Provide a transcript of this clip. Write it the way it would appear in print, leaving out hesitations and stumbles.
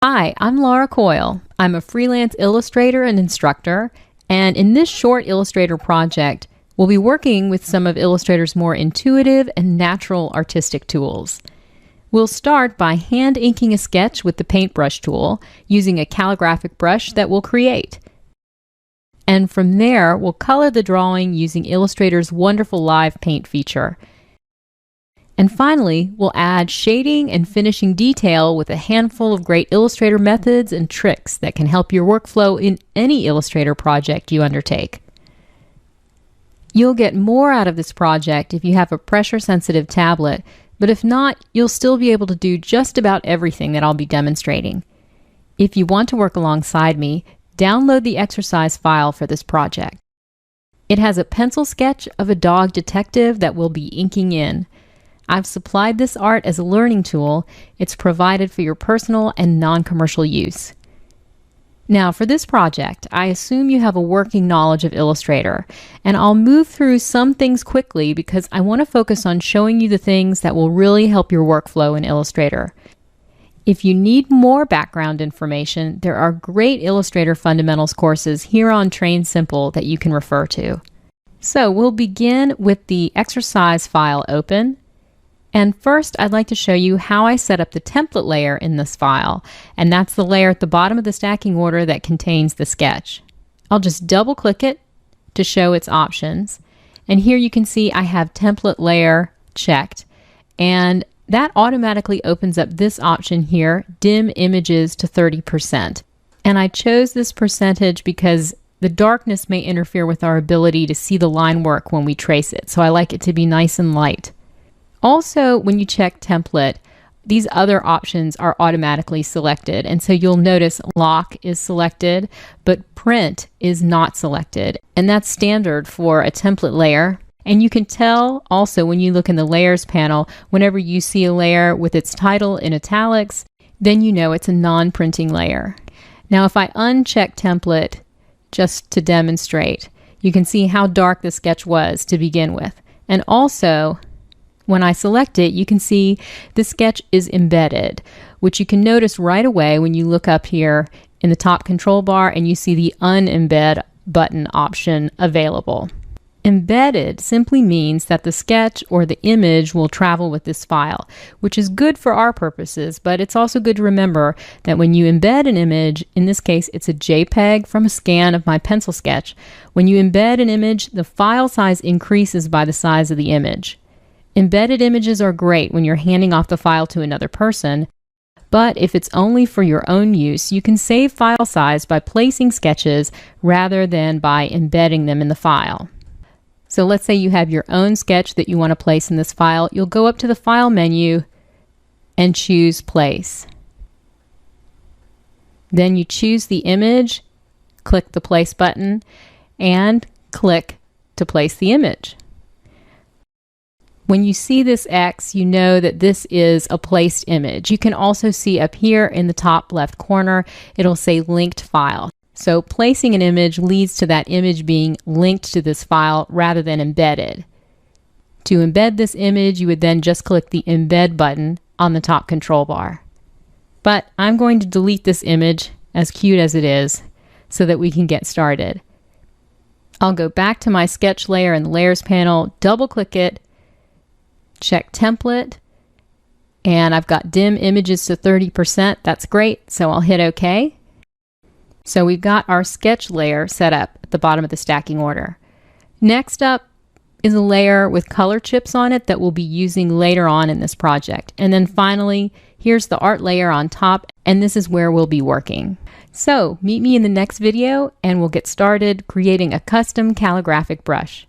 Hi, I'm Laura Coyle. I'm a freelance illustrator and instructor, and in this short Illustrator project, we'll be working with some of Illustrator's more intuitive and natural artistic tools. We'll start by hand inking a sketch with the paintbrush tool using a calligraphic brush that we'll create. And from there, we'll color the drawing using Illustrator's wonderful live paint feature. And finally, we'll add shading and finishing detail with a handful of great Illustrator methods and tricks that can help your workflow in any Illustrator project you undertake. You'll get more out of this project if you have a pressure-sensitive tablet, but if not, you'll still be able to do just about everything that I'll be demonstrating. If you want to work alongside me, download the exercise file for this project. It has a pencil sketch of a dog detective that we'll be inking in. I've supplied this art as a learning tool. It's provided for your personal and non-commercial use. Now, for this project, I assume you have a working knowledge of Illustrator, and I'll move through some things quickly because I want to focus on showing you the things that will really help your workflow in Illustrator. If you need more background information, there are great Illustrator fundamentals courses here on Train Simple that you can refer to. So we'll begin with the exercise file open. And first, I'd like to show you how I set up the template layer in this file, and that's the layer at the bottom of the stacking order that contains the sketch. I'll just double-click it to show its options, and here you can see I have template layer checked, and that automatically opens up this option here, dim images to 30%. And I chose this percentage because the darkness may interfere with our ability to see the line work when we trace it, so I like it to be nice and light. Also, when you check template, these other options are automatically selected, and so you'll notice lock is selected, but print is not selected, and that's standard for a template layer. And you can tell also when you look in the layers panel, whenever you see a layer with its title in italics, then you know it's a non-printing layer. Now, if I uncheck template just to demonstrate, you can see how dark the sketch was to begin with. And also, when I select it, you can see the sketch is embedded, which you can notice right away when you look up here in the top control bar and you see the unembed button option available. Embedded simply means that the sketch or the image will travel with this file, which is good for our purposes, but it's also good to remember that when you embed an image, in this case it's a JPEG from a scan of my pencil sketch, when you embed an image, the file size increases by the size of the image. Embedded images are great when you're handing off the file to another person, but if it's only for your own use, you can save file size by placing sketches rather than by embedding them in the file. So let's say you have your own sketch that you want to place in this file. You'll go up to the File menu and choose Place. Then you choose the image, click the Place button, and click to place the image. When you see this X, you know that this is a placed image. You can also see up here in the top left corner, it'll say linked file. So placing an image leads to that image being linked to this file rather than embedded. To embed this image, you would then just click the embed button on the top control bar. But I'm going to delete this image, as cute as it is, so that we can get started. I'll go back to my sketch layer in the layers panel, double click it, check template, and I've got dim images to 30%. That's great, so I'll hit OK. So we've got our sketch layer set up at the bottom of the stacking order. Next up is a layer with color chips on it that we'll be using later on in this project. And then finally, here's the art layer on top, and this is where we'll be working. So meet me in the next video and we'll get started creating a custom calligraphic brush.